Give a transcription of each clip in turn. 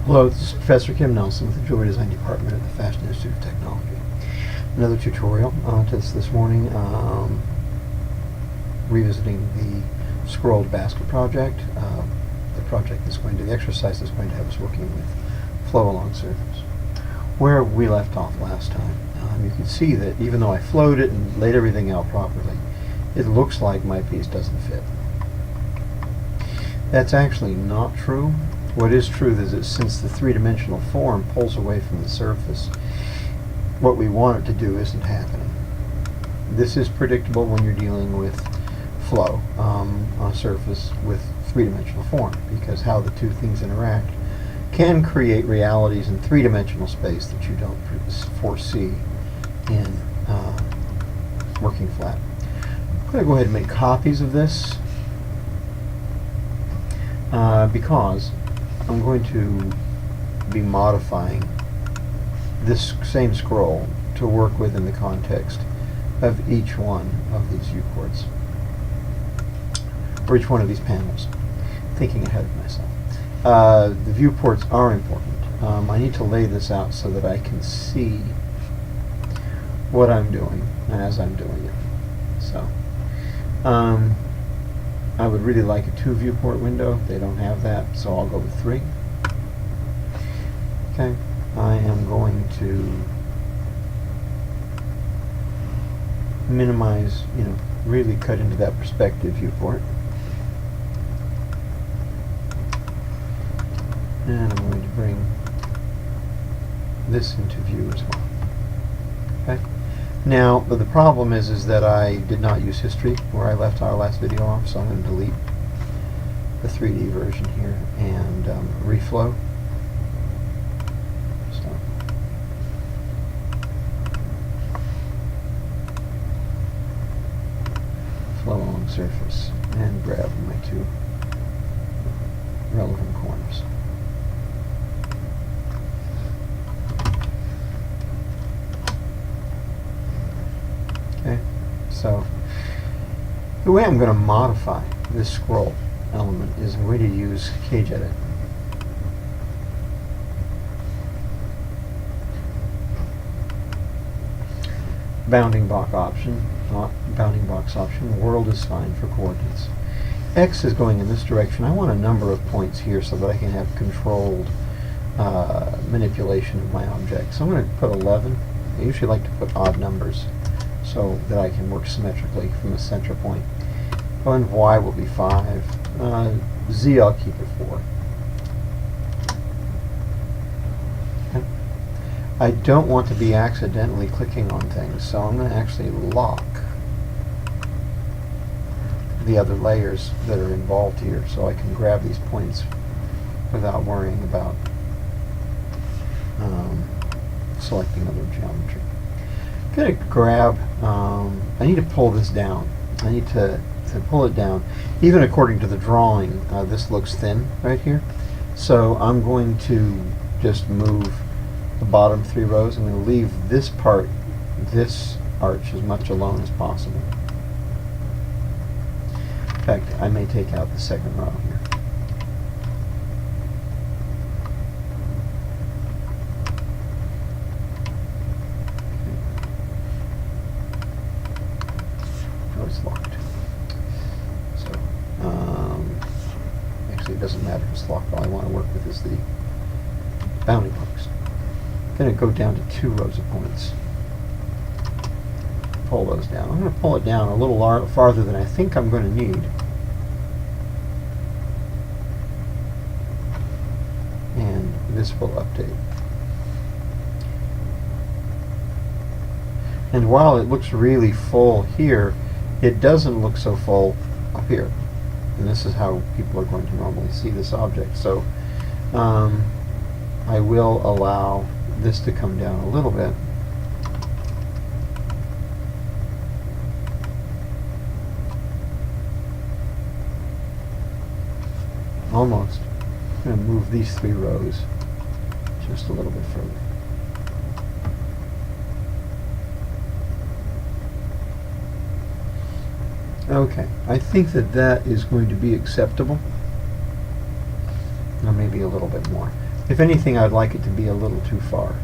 Hello, this is Professor Kim Nelson with the Jewelry Design Department at the Fashion Institute of Technology. Another tutorial to this morning, revisiting the scrolled basket project. The exercise is going to have us working with flow along surface. Where we left off last time, you can see that even though I flowed it and laid everything out properly, it looks like my piece doesn't fit. That's actually not true. What is true is that since the three-dimensional form pulls away from the surface, what we want it to do isn't happening. This is predictable when you're dealing with flow on a surface with three-dimensional form, because how the two things interact can create realities in three-dimensional space that you don't foresee in working flat. I'm going to go ahead and make copies of this because I'm going to be modifying this same scroll to work within the context of each one of these viewports, or each one of these panels, thinking ahead of myself. The viewports are important. I need to lay this out so that I can see what I'm doing as I'm doing it. So, I would really like a 2 viewport window. They don't have that, so I'll go with 3. Okay, I am going to minimize, really cut into that perspective viewport. And I'm going to bring this into view as well. Okay. Now, the problem is that I did not use history where I left our last video off, so I'm going to delete the 3D version here and reflow. So, flow along surface and grab my 2 relevant corners. Okay, so the way I'm going to modify this scroll element is I'm going to use CageEdit. Bounding box option, world is fine for coordinates. X is going in this direction. I want a number of points here so that I can have controlled manipulation of my object. So I'm going to put 11. I usually like to put odd numbers so that I can work symmetrically from the center point. And Y will be 5. Z I'll keep it 4. Okay. I don't want to be accidentally clicking on things, so I'm going to actually lock the other layers that are involved here so I can grab these points without worrying about selecting other geometry. I'm going to grab, I need to pull this down. I need to pull it down. Even according to the drawing, this looks thin right here. So I'm going to just move the bottom 3 rows. I'm going to leave this part, this arch, as much alone as possible. In fact, I may take out the 2nd row here. It's locked. So, actually it doesn't matter if it's locked. All I want to work with is the bounding box. I'm going to go down to 2 rows of points. Pull those down. I'm going to pull it down a little farther than I think I'm going to need. And this will update. And while it looks really full here, it doesn't look so full up here. And this is how people are going to normally see this object. So I will allow this to come down a little bit. Almost. I'm going to move these 3 rows just a little bit further. Okay, I think that is going to be acceptable. Or maybe a little bit more. If anything, I'd like it to be a little too far.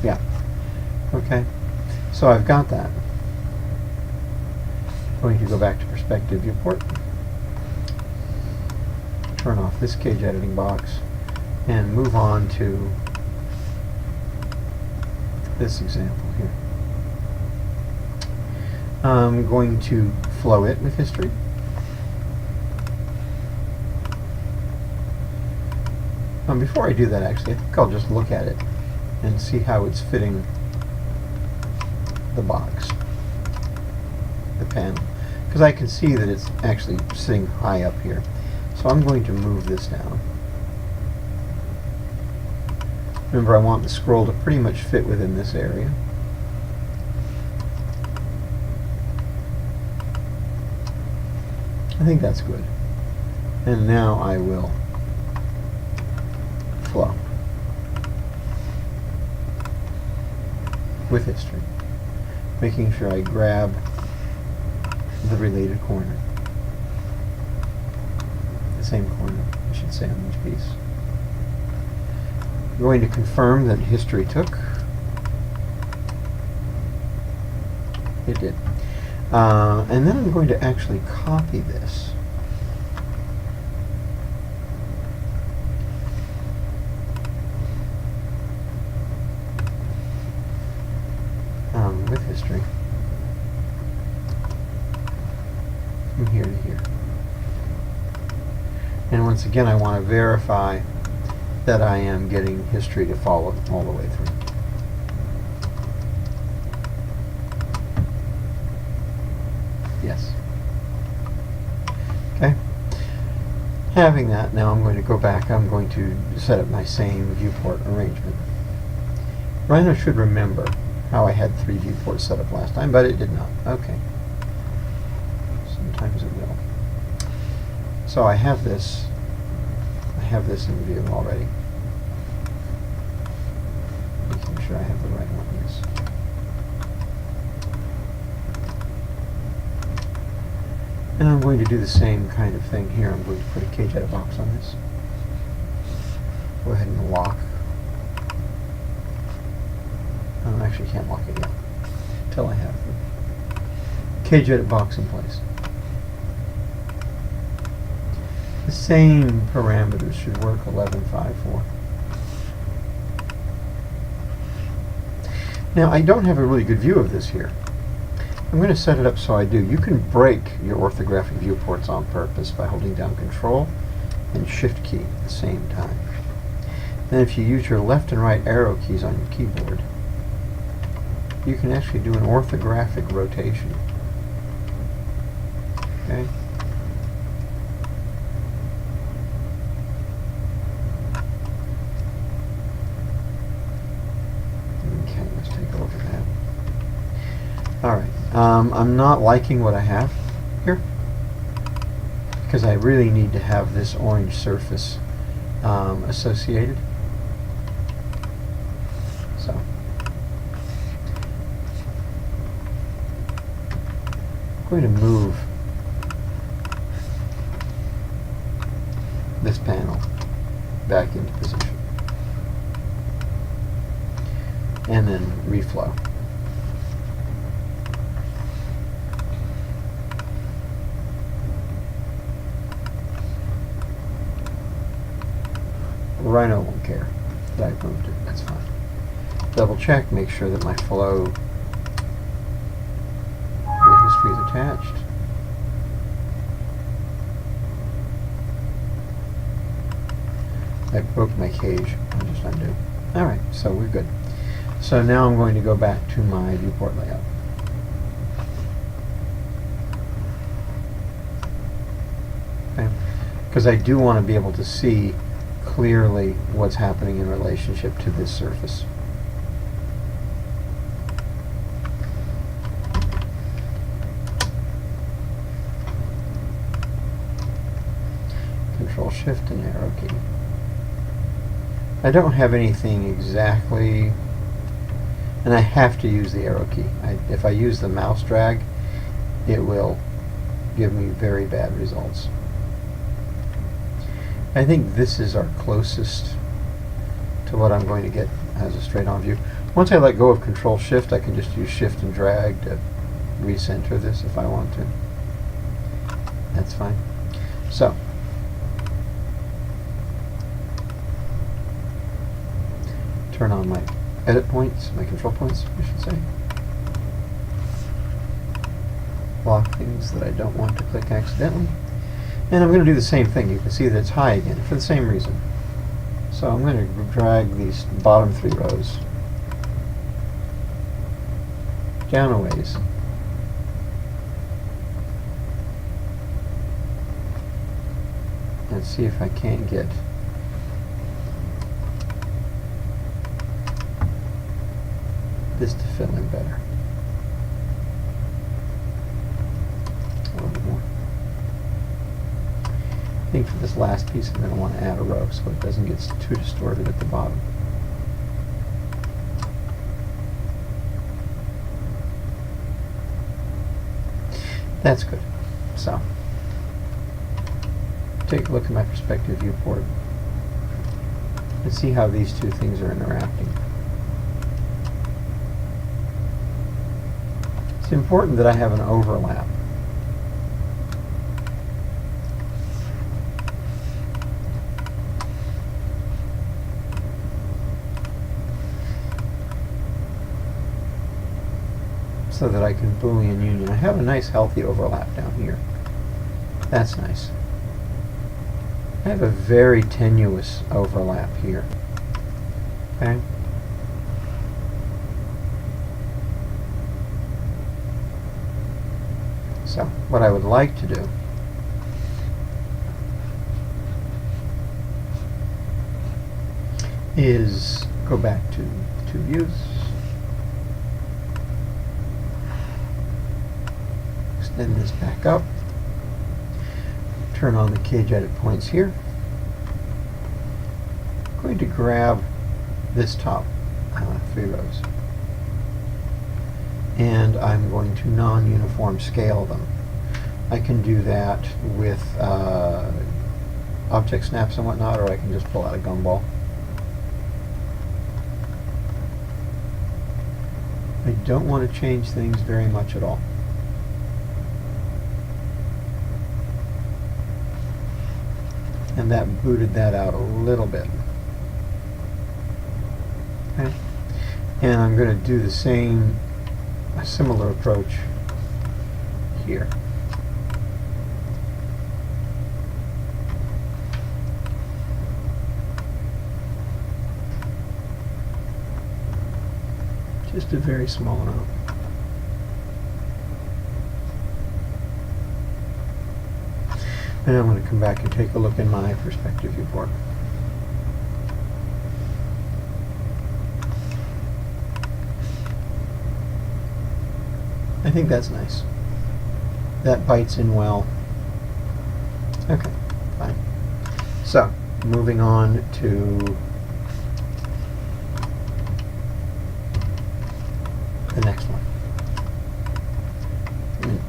Yeah. Okay. So I've got that. Going to go back to perspective viewport. Turn off this cage editing box and move on to this example here. I'm going to flow it with history. Before I do that, actually, I think I'll just look at it and see how it's fitting the box, the panel, because I can see that it's actually sitting high up here. So I'm going to move this down. Remember, I want the scroll to pretty much fit within this area. I think that's good. And now I will flow with history, making sure I grab the related corner, the same corner, I should say, on each piece. I'm going to confirm that history took. It did. And then I'm going to actually copy this. With history. From here to here. And once again, I want to verify that I am getting history to follow all the way through. Yes. Okay. Having that, now I'm going to go back. I'm going to set up my same viewport arrangement. Rhino should remember how I had 3 viewports set up last time, but it did not. Okay. Sometimes it will. So I have this in view already. Making sure I have the right one. Yes. And I'm going to do the same kind of thing here. I'm going to put a cage edit box on this. Go ahead and lock. I actually can't lock it yet until I have the cage edit box in place. The same parameters should work 11.5.4. Now, I don't have a really good view of this here. I'm going to set it up so I do. You can break your orthographic viewports on purpose by holding down Control and Shift key at the same time. Then if you use your left and right arrow keys on your keyboard, you can actually do an orthographic rotation. Okay? Okay, let's take a look at that. Alright, I'm not liking what I have here because I really need to have this orange surface associated. So I'm going to move this panel back into position and then reflow. Rhino won't care that I moved it, that's fine. Double check, make sure that my flow, the history is attached. I broke my cage, I'll just undo. Alright, so we're good. So now I'm going to go back to my viewport layout. Okay, because I do want to be able to see clearly what's happening in relationship to this surface. Control Shift and arrow key. I don't have anything exactly, and I have to use the arrow key. If I use the mouse drag, it will give me very bad results. I think this is our closest to what I'm going to get as a straight-on view. Once I let go of Control-Shift, I can just use Shift and drag to recenter this if I want to. That's fine. So, turn on my edit points, my control points, I should say. Block things that I don't want to click accidentally. And I'm going to do the same thing. You can see that it's high again for the same reason. So I'm going to drag these bottom 3 rows down a ways. And see if I can't get this to fill in better. A little bit more. I think for this last piece I'm going to want to add a row so it doesn't get too distorted at the bottom. That's good. So, take a look at my perspective viewport and see how these two things are interacting. It's important that I have an overlap. So that I can Boolean union. I have a nice healthy overlap down here. That's nice. I have a very tenuous overlap here. Okay? So, what I would like to do is go back to 2 views. Extend this back up. Turn on the cage edit points here. I'm going to grab this top 3 rows. And I'm going to non-uniform scale them. I can do that with object snaps and whatnot, or I can just pull out a gumball. I don't want to change things very much at all. And that booted that out a little bit. Okay. And I'm going to do the same, a similar approach here. Just a very small amount. And I'm going to come back and take a look in my perspective viewport. I think that's nice. That bites in well. Okay, fine. So, moving on to the next one.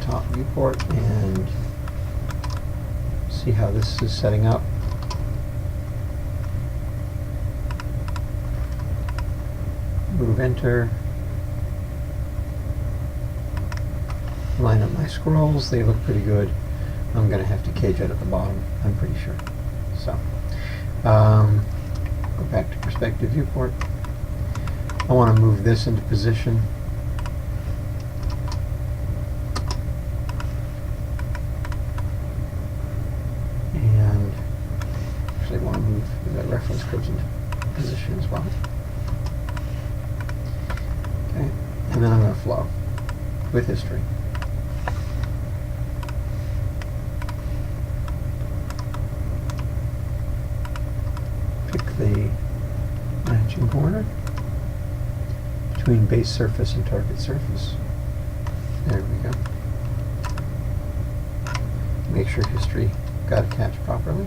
Top viewport and see how this is setting up. Move enter. Line up my scrolls. They look pretty good. I'm going to have to cage edit at the bottom, I'm pretty sure. So, go back to perspective viewport. I want to move this into position. And actually I want to move that reference curves into position as well. Okay, and then I'm going to flow with history. Pick the matching corner between base surface and target surface. There we go. Make sure history got a catch properly.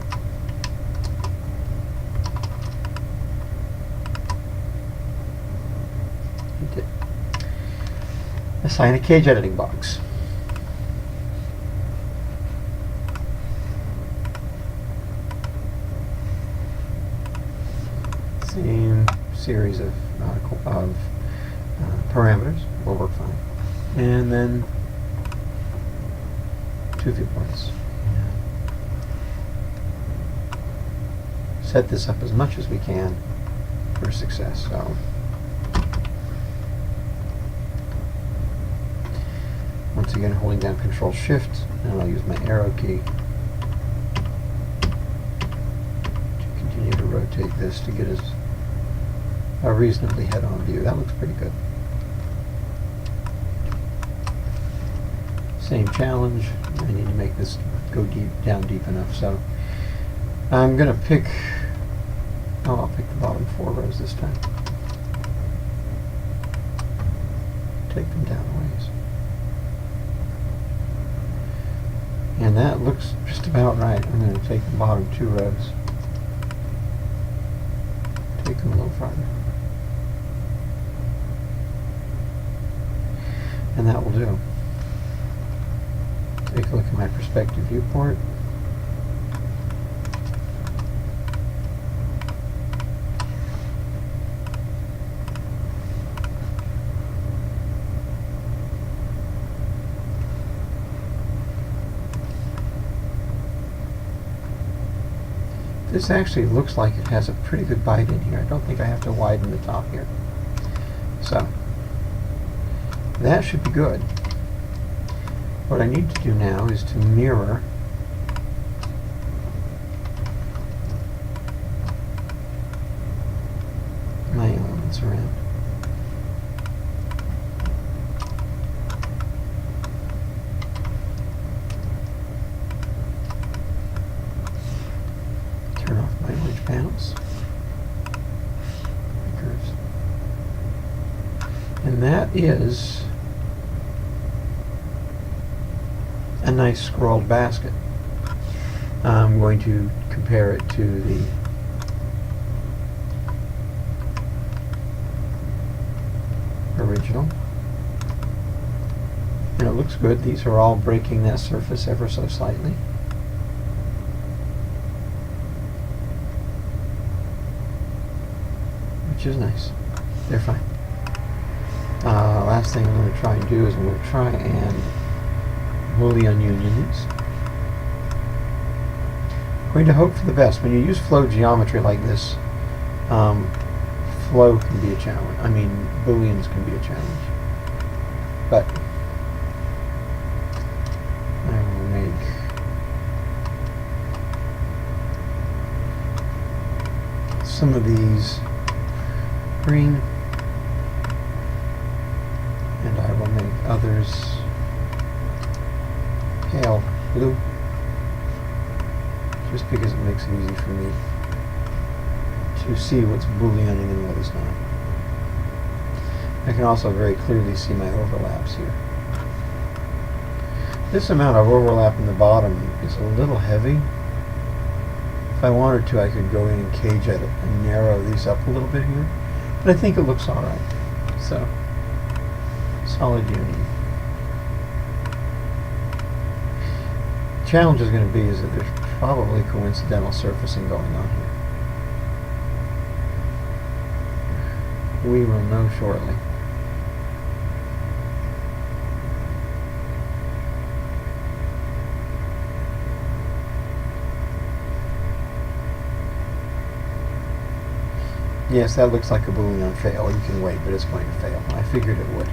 It did. Assign a cage editing box. same series of parameters will work fine. And then 2 viewports. Set this up as much as we can for success. So once again, holding down Control Shift, and I'll use my arrow key to continue to rotate this to get us a reasonably head-on view. That looks pretty good. Same challenge. I need to make this go down deep enough. So I'm going to pick. Oh, I'll pick the bottom 4 rows this time. Take them down a ways. And that looks just about right. I'm going to take the bottom 2 rows. Take them a little farther. And that will do. Take a look at my perspective viewport. This actually looks like it has a pretty good bite in here. I don't think I have to widen the top here. So that should be good. What I need to do now is to mirror my elements around. Turn off my image panels. Curves. And that is a nice scrolled basket. I'm going to compare it to the original. And it looks good. These are all breaking that surface ever so slightly. Which is nice. They're fine. Last thing I'm going to try and do is I'm going to try and Boolean union these. I'm going to hope for the best. When you use flow geometry like this, flow can be a challenge. I mean, Booleans can be a challenge. But I will make some of these green, and I will make others pale blue, just because it makes it easy for me to see what's Booleaning and what is not. I can also very clearly see my overlaps here. This amount of overlap in the bottom is a little heavy. If I wanted to, I could go in and cage edit and narrow these up a little bit here, but I think it looks alright. So, solid union. Challenge is going to be is that there's probably coincidental surfacing going on here. We will know shortly. Yes, that looks like a Boolean fail. You can wait, but it's going to fail. I figured it would.